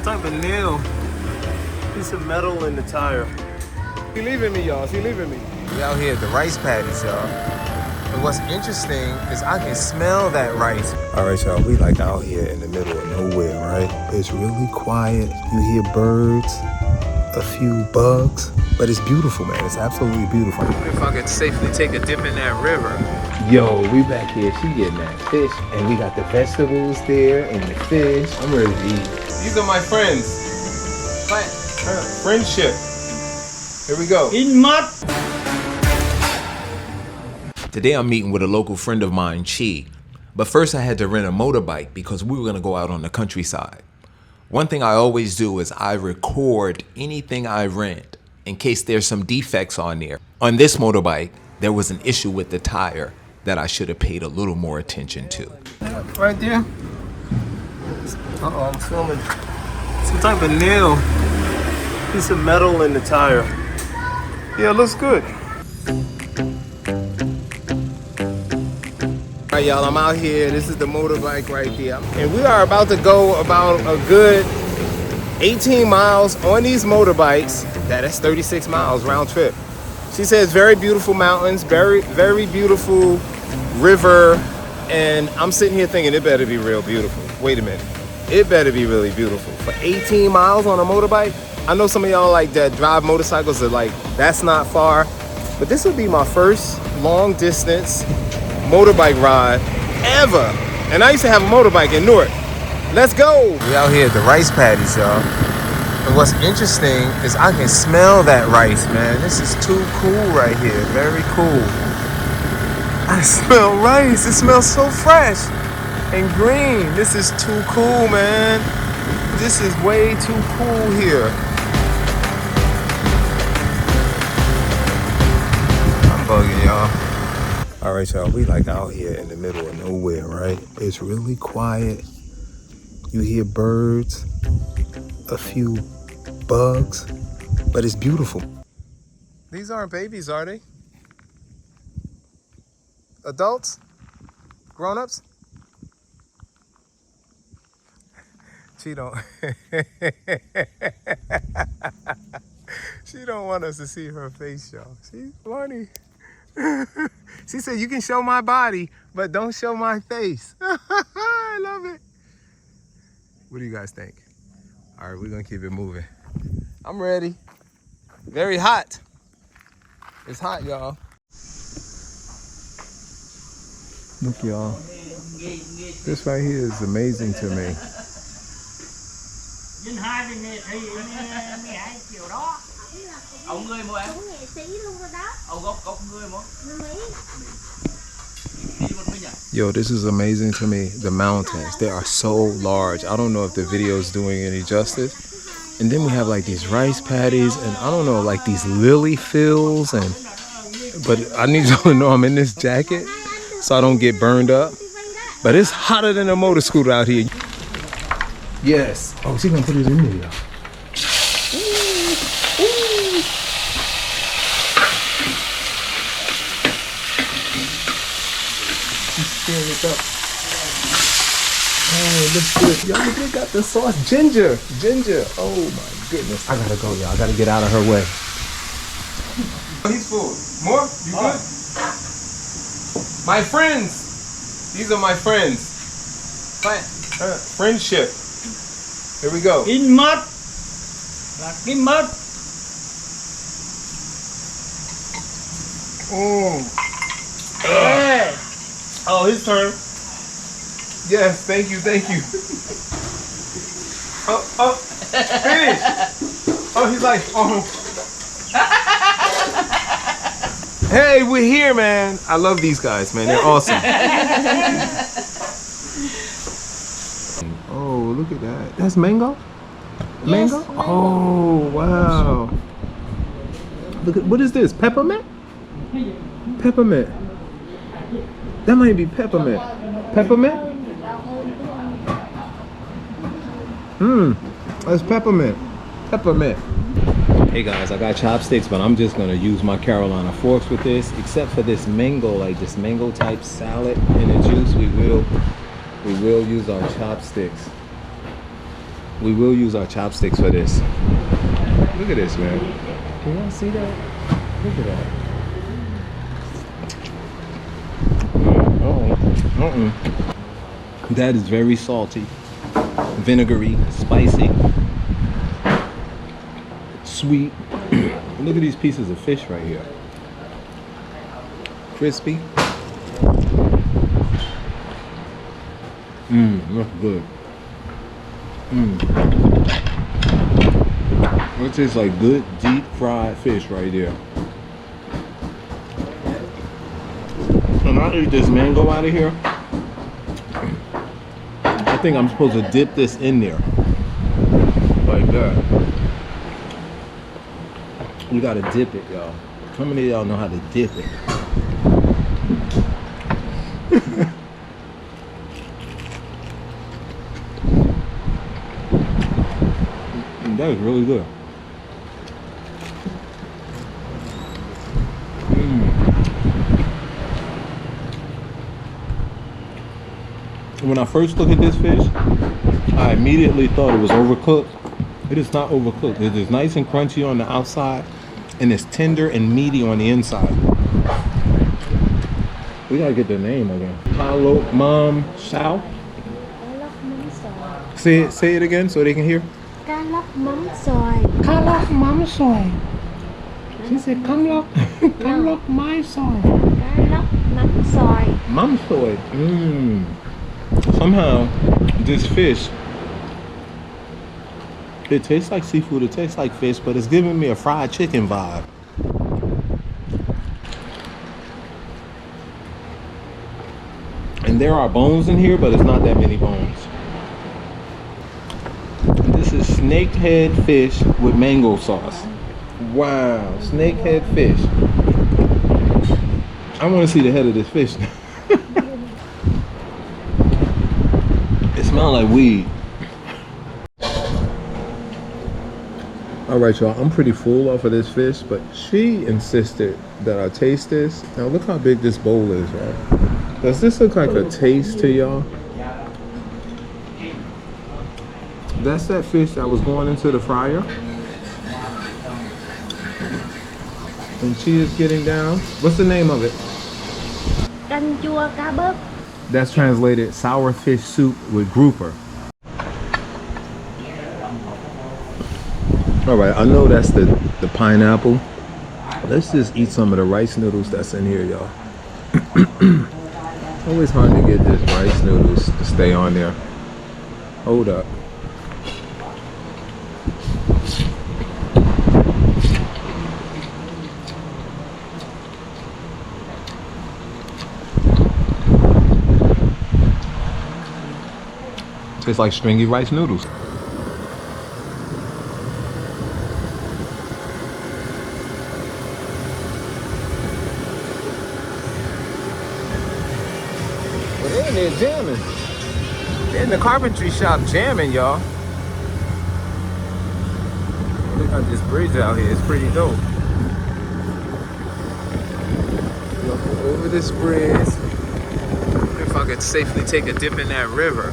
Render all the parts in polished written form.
type of nail. Piece of metal in the tire. She leaving me, y'all. She leaving me. We out here at the rice paddies, y'all. And what's interesting is I can smell that rice. All right, y'all, we like out here in the middle of nowhere, right? It's really quiet. You hear birds, a few bugs, but it's beautiful, man. It's absolutely beautiful. If I could safely take a dip in that river. Yo, we back here. She getting that fish, and we got the vegetables there and the fish. I'm ready to eat. These are my friends. Friendship. Here we go. In mud. Today I'm meeting with a local friend of mine, Chi. But first I had to rent a motorbike because we were gonna go out on the countryside. One thing I always do is I record anything I rent in case there's some defects on there. On this motorbike, there was an issue with the tire that I should have paid a little more attention to. Right there. Uh-oh, I'm filming. Some type of nail. Piece of metal in the tire. Yeah, it looks good. All right, y'all, I'm out here. This is the motorbike right there. And we are about to go about a good 18 miles on these motorbikes. That's 36 miles round trip. She says very beautiful mountains, very, very beautiful river. And I'm sitting here thinking it better be real beautiful. Wait a minute. It better be really beautiful. For 18 miles on a motorbike? I know some of y'all like that drive motorcycles are like, that's not far. But this would be my first long distance motorbike ride ever. And I used to have a motorbike in Newark. Let's go. We out here at the rice paddies, y'all. And what's interesting is I can smell that rice, man. This is too cool right here. Very cool. I smell rice. It smells so fresh and green. This is too cool, man. This is way too cool here. I'm bugging, y'all. All right, y'all, we like out here in the middle of nowhere, right? It's really quiet. You hear birds, a few bugs, but it's beautiful. These aren't babies, are they? Adults? Grown-ups? She don't. She don't want us to see her face, y'all. She's funny. She said, you can show my body, but don't show my face. I love it. What do you guys think? All right, we're gonna keep it moving. I'm ready. Very hot. It's hot, y'all. Look, y'all. This right here is amazing to me. Yo, this is amazing to me. The mountains, they are so large. I don't know if the video is doing any justice. And then we have like these rice paddies and I don't know, like these lily fields. But I need y'all to know I'm in this jacket so I don't get burned up. But it's hotter than a motor scooter out here. Yes. Oh, she's gonna put it in there, y'all. Up. Oh, looks good. Y'all, they got the sauce. Ginger. Oh my goodness. I gotta go, y'all. I gotta get out of her way. He's full. More? You good? My friends. These are my friends. Friendship. Here we go. In mud. In mud. Hey. Oh, his turn. Yes, thank you. Oh, finish. Oh, he's like, oh. Hey, we're here, man. I love these guys, man. They're awesome. Oh, look at that. That's mango? Mango? Yes, mango. Oh, wow. Look at, what is this? Peppermint? Peppermint. That might be peppermint. Peppermint? That's peppermint. Peppermint. Hey guys, I got chopsticks, but I'm just gonna use my Carolina forks with this. Except for this mango, like this mango type salad and the juice, we will use our chopsticks. We will use our chopsticks for this. Look at this, man. Can y'all see that? Look at that. That is very salty, vinegary, spicy, sweet. Look at these pieces of fish right here. Crispy. That's good. It tastes like good deep fried fish right there. And I eat this mango out of here. I think I'm supposed to dip this in there. Like that. You gotta dip it, y'all. How many of y'all know how to dip it? That is really good. When I first looked at this fish, I immediately thought it was overcooked. It is not overcooked. It is nice and crunchy on the outside, and it's tender and meaty on the inside. We gotta get the name again. Palo Mom Sao. Say it again so they can hear. Cá lóc mắm xoài. Cá lóc mắm xoài. She said, come look my soy. Cá lóc mắm xoài. Mom soy. Somehow, this fish, it tastes like seafood, it tastes like fish, but it's giving me a fried chicken vibe. And there are bones in here, but it's not that many bones. This is snakehead fish with mango sauce. Wow, snakehead fish. I want to see the head of this fish. It smells like weed. All right, y'all, I'm pretty full off of this fish, but she insisted that I taste this. Now look how big this bowl is, right? Does this look like a taste to y'all? That's that fish that was going into the fryer. And she is getting down. What's the name of it? Canh chua cá bớp. That's translated sour fish soup with grouper. All right, I know that's the pineapple. Let's just eat some of the rice noodles that's in here, y'all. Always hard to get this rice noodles to stay on there. Hold up. Tastes like stringy rice noodles. Well, they're in there jamming. They're in the carpentry shop jamming, y'all. Look at this bridge out here. It's pretty dope. Look over this bridge. If I could safely take a dip in that river.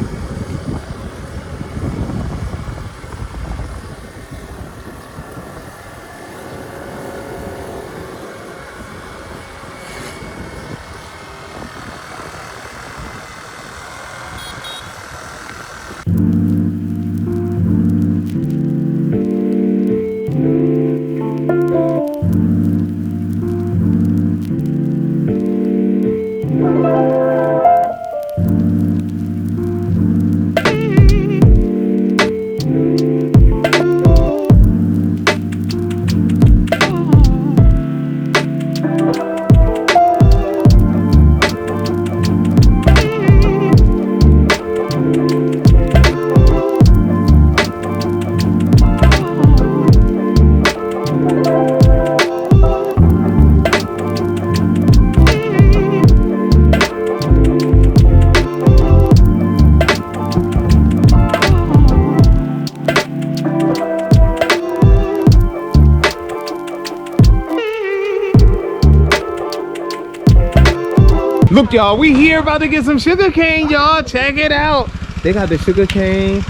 Look, y'all, we here about to get some sugar cane, y'all. Check it out. They got the sugar cane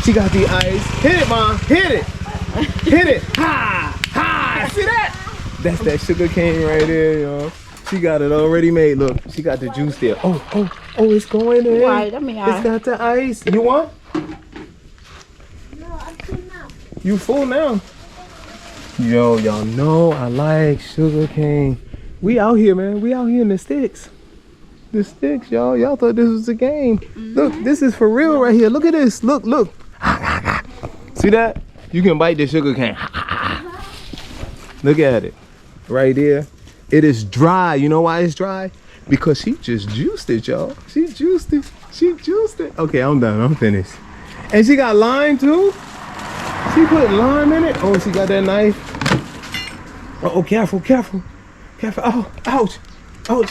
She got the ice. Hit it, Mom. Hit it. Hit it. Ha! Ha! See that? That's that sugar cane right there, y'all. She got it already made. Look, she got the juice there. Oh, it's going in. It's got the ice. You want? You full now. Yo, y'all know I like sugar cane. We out here, man. We out here in the sticks. The sticks, y'all. Y'all thought this was a game. Look, this is for real right here. Look at this. Look. See that? You can bite the sugar cane. Look at it. Right there. It is dry. You know why it's dry? Because she just juiced it, y'all. She juiced it. Okay, I'm done. I'm finished. And she got lime too. She put lime in it. Oh, she got that knife. Oh, careful. Oh, ouch. Oh,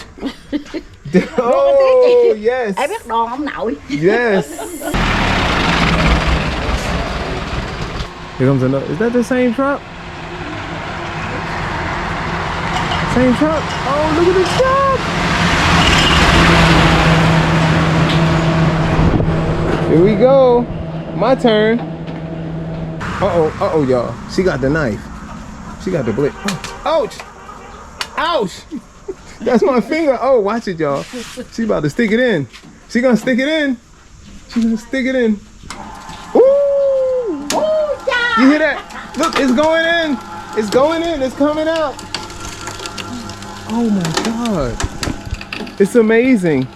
yes. Ai biết đòn ông nội. Yes. Here comes another. Is that the same truck? Same truck. Oh, look at the truck. Here we go. My turn. Uh-oh, y'all. She got the knife. She got the blade. Oh, ouch. That's my finger. Oh, watch it, y'all. She about to stick it in. She gonna stick it in. Ooh. You hear that? Look, it's going in. It's coming out. Oh my God. It's amazing.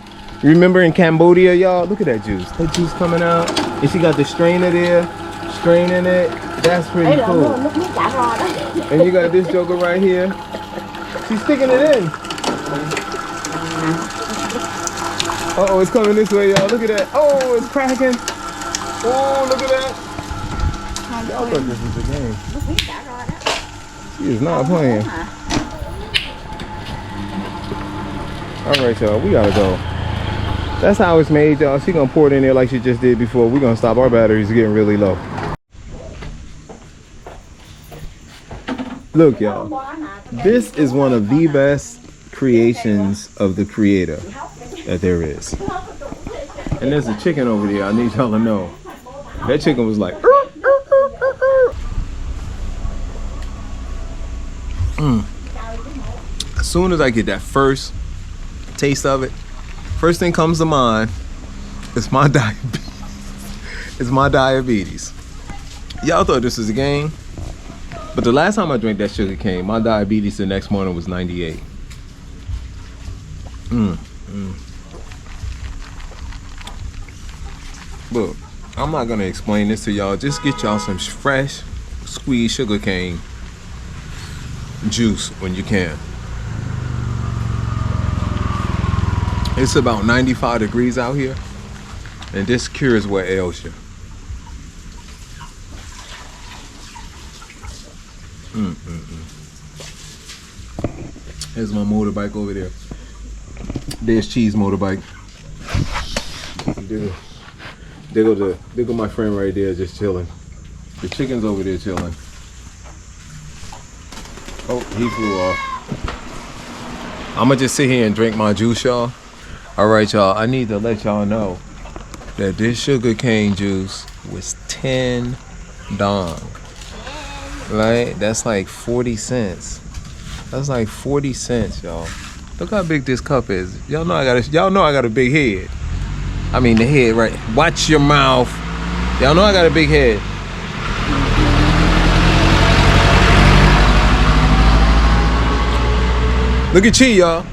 Remember in Cambodia, y'all? Look at that juice. That juice coming out. And she got the strainer there. Straining it. That's pretty cool. And you got this joker right here. She's sticking it in. Uh-oh, it's coming this way, y'all. Look at that. Oh, it's cracking. Oh, look at that. Y'all thought this was a game. She is not playing. All right, y'all. We gotta go. That's how it's made, y'all. She gonna pour it in there like she just did before. We're gonna stop. Our batteries getting really low. Look, y'all. This is one of the best creations of the creator that there is. And there's a chicken over there. I need y'all to know. That chicken was like, As soon as I get that first taste of it, first thing comes to mind is my diabetes. It's my diabetes. Y'all thought this was a game, but the last time I drank that sugar cane, my diabetes the next morning was 98. Look, I'm not gonna explain this to y'all. Just get y'all some fresh squeezed sugar cane juice when you can. It's about 95 degrees out here, and this cures what ails you. There's my motorbike over there. There's Cheese motorbike. There go my friend right there just chilling. The chicken's over there chilling. Oh, he flew off. I'ma just sit here and drink my juice, y'all. All right, y'all, I need to let y'all know that this sugar cane juice was 10 dong. Right? That's like 40 cents. That's like 40 cents, y'all. Look how big this cup is. Y'all know I got a big head. I mean the head, right? Watch your mouth. Y'all know I got a big head. Look at Chi, y'all.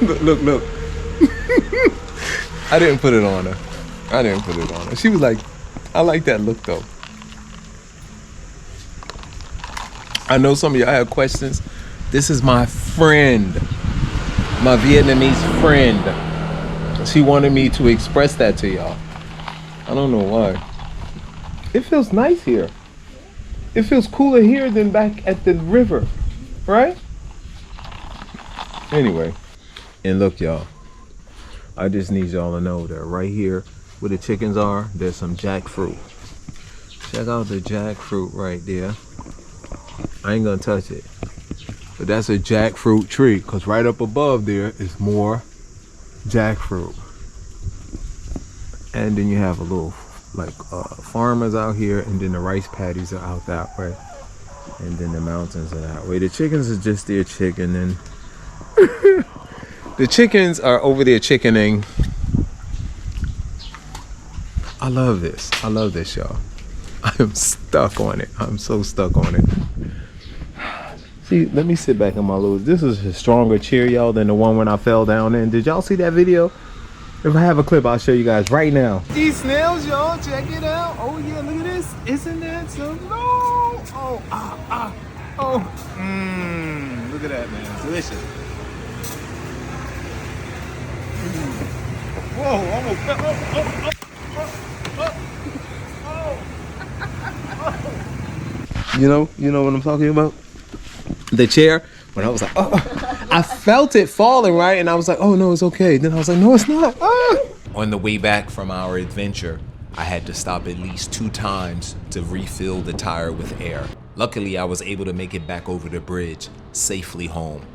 Look. I didn't put it on her. She was like, I like that look though. I know some of y'all have questions. This is my friend, my Vietnamese friend. She wanted me to express that to y'all. I don't know why. It feels nice here. It feels cooler here than back at the river, right? Anyway, and look, y'all. I just need y'all to know that right here where the chickens are, there's some jackfruit. Check out the jackfruit right there. I ain't gonna touch it. But that's a jackfruit tree, because right up above there is more jackfruit. And then you have a little like farmers out here, and then the rice paddies are out that way, and then the mountains are that way. The chickens are just there chickening. The chickens are over there chickening. I love this. I love this, y'all. I am stuck on it. I'm so stuck on it. See, let me sit back in my little. This is a stronger chair, y'all, than the one when I fell down in. Did y'all see that video? If I have a clip, I'll show you guys right now. These snails, y'all, check it out. Oh yeah, look at this. Isn't that so long? Oh, oh. Look at that, man. Delicious. Whoa, almost fell. You know what I'm talking about? The chair, when I was like, oh, I felt it falling, right? And I was like, oh no, it's okay. Then I was like, no, it's not. On the way back from our adventure, I had to stop at least 2 times to refill the tire with air. Luckily, I was able to make it back over the bridge, safely home.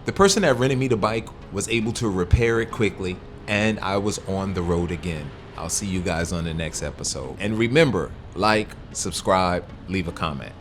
The person that rented me the bike was able to repair it quickly, and I was on the road again. I'll see you guys on the next episode. And remember, like, subscribe, leave a comment.